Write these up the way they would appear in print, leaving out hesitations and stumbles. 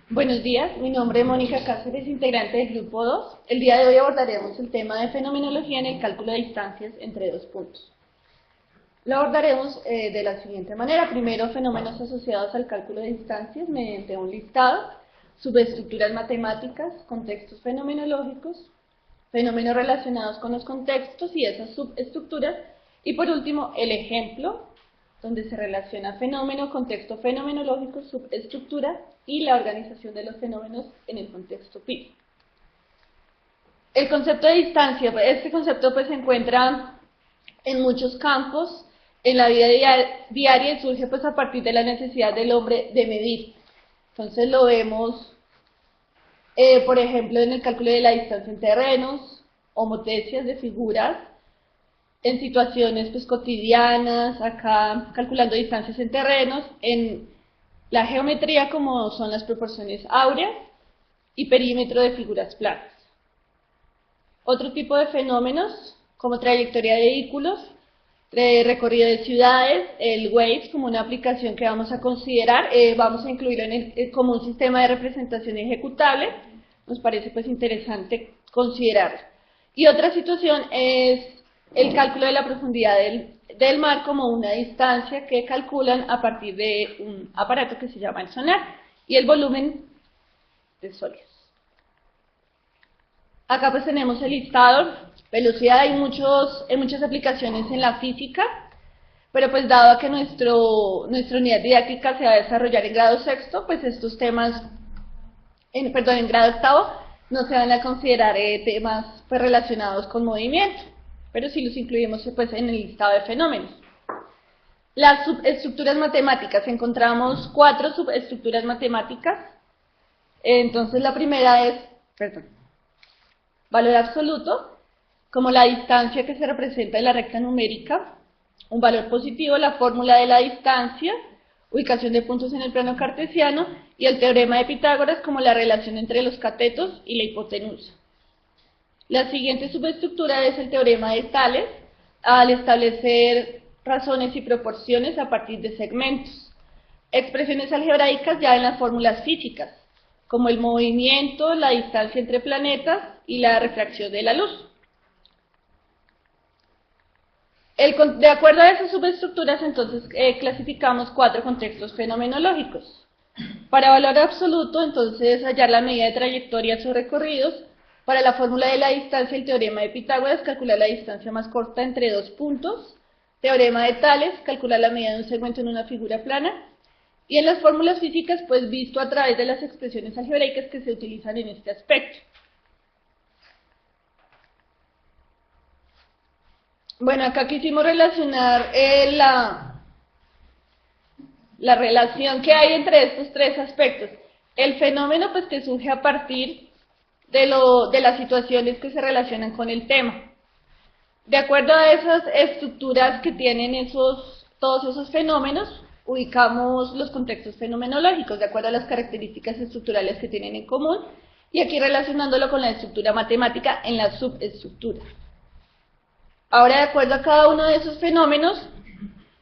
Buenos días, mi nombre es Mónica Cáceres, integrante del Grupo 2. El día de hoy abordaremos el tema de fenomenología en el cálculo de distancias entre dos puntos. Lo abordaremos de la siguiente manera. Primero, fenómenos asociados al cálculo de distancias mediante un listado, subestructuras matemáticas, contextos fenomenológicos, fenómenos relacionados con los contextos y esas subestructuras, y por último, el ejemplo, donde se relaciona fenómeno, contexto fenomenológico, subestructura y la organización de los fenómenos en el contexto físico. El concepto de distancia, este concepto pues se encuentra en muchos campos en la vida diaria y surge pues a partir de la necesidad del hombre de medir. Entonces lo vemos, por ejemplo, en el cálculo de la distancia en terrenos, homotecias de figuras, en situaciones pues cotidianas, acá calculando distancias en terrenos, en la geometría como son las proporciones áureas y perímetro de figuras planas. Otro tipo de fenómenos como trayectoria de vehículos, recorrido de ciudades, el Waze como una aplicación que vamos a considerar, vamos a incluirlo como un sistema de representación ejecutable, nos parece pues interesante considerarlo. Y otra situación es el cálculo de la profundidad del mar como una distancia que calculan a partir de un aparato que se llama el sonar y el volumen de sólidos. Acá pues tenemos el listado, velocidad, hay muchas aplicaciones en la física, pero pues dado que nuestra unidad didáctica se va a desarrollar en grado sexto, pues estos temas, en grado octavo, no se van a considerar temas pues relacionados con movimiento, pero sí los incluimos pues en el listado de fenómenos. Las subestructuras matemáticas, encontramos 4 subestructuras matemáticas. Entonces la primera es, valor absoluto, como la distancia que se representa en la recta numérica, un valor positivo, la fórmula de la distancia, ubicación de puntos en el plano cartesiano, y el teorema de Pitágoras como la relación entre los catetos y la hipotenusa. La siguiente subestructura es el teorema de Tales, al establecer razones y proporciones a partir de segmentos. Expresiones algebraicas ya en las fórmulas físicas, como el movimiento, la distancia entre planetas y la refracción de la luz. De acuerdo a esas subestructuras, entonces clasificamos 4 contextos fenomenológicos. Para valor absoluto, entonces hallar la medida de trayectorias o recorridos. Para la fórmula de la distancia, el teorema de Pitágoras, calcular la distancia más corta entre dos puntos. Teorema de Tales, calcular la medida de un segmento en una figura plana. Y en las fórmulas físicas, pues visto a través de las expresiones algebraicas que se utilizan en este aspecto. Bueno, acá quisimos relacionar la relación que hay entre estos 3 aspectos. El fenómeno pues que surge a partir de las situaciones que se relacionan con el tema. De acuerdo a esas estructuras que tienen todos esos fenómenos, ubicamos los contextos fenomenológicos de acuerdo a las características estructurales que tienen en común, y aquí relacionándolo con la estructura matemática en la subestructura. Ahora, de acuerdo a cada uno de esos fenómenos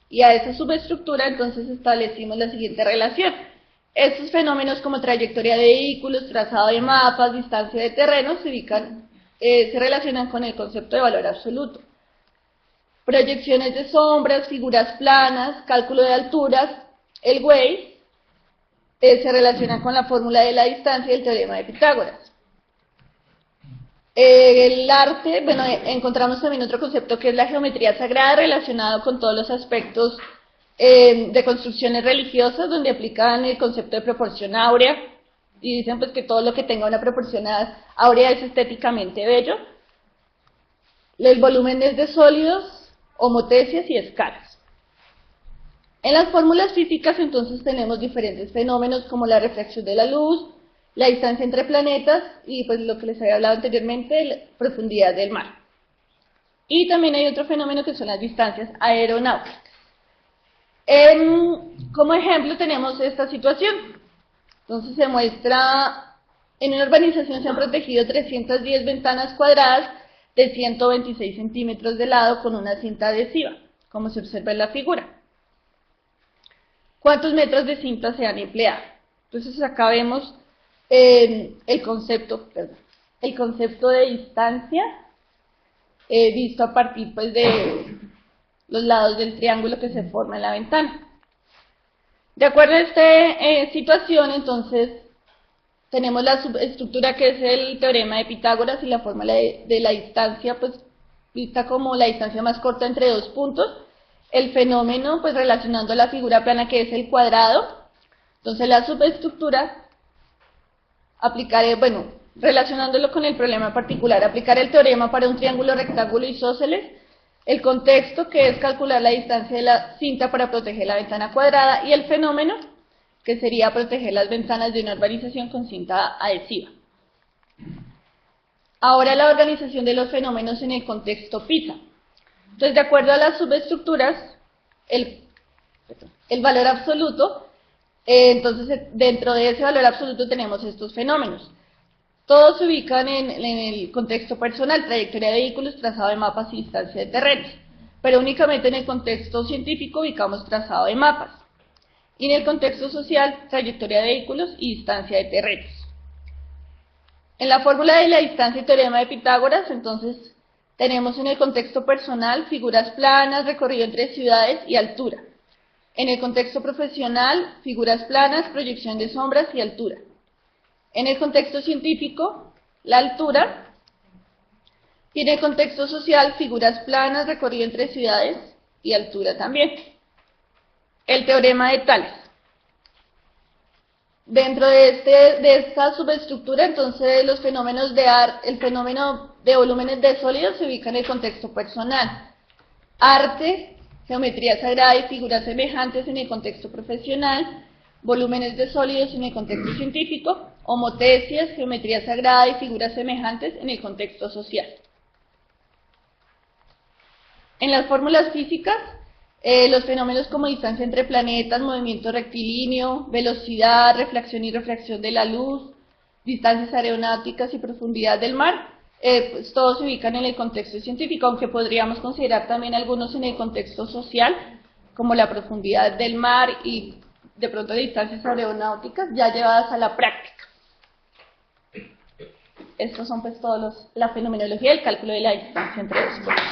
y a esa subestructura, entonces establecimos la siguiente relación. Estos fenómenos como trayectoria de vehículos, trazado de mapas, distancia de terrenos, se relacionan con el concepto de valor absoluto. Proyecciones de sombras, figuras planas, cálculo de alturas, el Waze, se relacionan con la fórmula de la distancia y el teorema de Pitágoras. El arte, bueno, encontramos también otro concepto que es la geometría sagrada, relacionado con todos los aspectos de construcciones religiosas, donde aplican el concepto de proporción áurea, y dicen pues que todo lo que tenga una proporción áurea es estéticamente bello. El volumen es de sólidos, homotecias y escalas. En las fórmulas físicas entonces tenemos diferentes fenómenos como la refracción de la luz, la distancia entre planetas y pues lo que les había hablado anteriormente, la profundidad del mar. Y también hay otro fenómeno que son las distancias aeronáuticas. Como ejemplo tenemos esta situación. Entonces se muestra, en una urbanización se han protegido 310 ventanas cuadradas de 126 centímetros de lado con una cinta adhesiva, como se observa en la figura. cuántos metros de cinta se han empleado. Entonces acá vemos el concepto de distancia visto a partir pues, de los lados del triángulo que se forma en la ventana. De acuerdo a esta situación, entonces, tenemos la subestructura que es el teorema de Pitágoras y la fórmula de la distancia, pues, vista como la distancia más corta entre dos puntos. El fenómeno, pues, relacionando la figura plana que es el cuadrado. Entonces, la subestructura, aplicaré, bueno, relacionándolo con el problema particular, aplicar el teorema para un triángulo rectángulo isósceles, el contexto, que es calcular la distancia de la cinta para proteger la ventana cuadrada, y el fenómeno, que sería proteger las ventanas de una urbanización con cinta adhesiva. Ahora la organización de los fenómenos en el contexto PISA. Entonces, de acuerdo a las subestructuras, el valor absoluto, entonces dentro de ese valor absoluto tenemos estos fenómenos. Todos se ubican en el contexto personal, trayectoria de vehículos, trazado de mapas y distancia de terrenos. Pero únicamente en el contexto científico ubicamos trazado de mapas. Y en el contexto social, trayectoria de vehículos y distancia de terrenos. En la fórmula de la distancia y teorema de Pitágoras, entonces, tenemos en el contexto personal figuras planas, recorrido entre ciudades y altura. En el contexto profesional, figuras planas, proyección de sombras y altura. En el contexto científico, la altura, y en el contexto social, figuras planas, recorrido entre ciudades y altura también. El teorema de Tales. Dentro de esta subestructura, entonces, los fenómenos el fenómeno de volúmenes de sólidos se ubica en el contexto personal. Arte, geometría sagrada y figuras semejantes en el contexto profesional. Volúmenes de sólidos en el contexto científico. Homotesias, geometría sagrada y figuras semejantes en el contexto social. En las fórmulas físicas, los fenómenos como distancia entre planetas, movimiento rectilíneo, velocidad, reflexión y refracción de la luz, distancias aeronáuticas y profundidad del mar, pues todos se ubican en el contexto científico, aunque podríamos considerar también algunos en el contexto social, como la profundidad del mar y de pronto distancias aeronáuticas ya llevadas a la práctica. Estos son pues todos la fenomenología y el cálculo de la distancia entre dos puntos.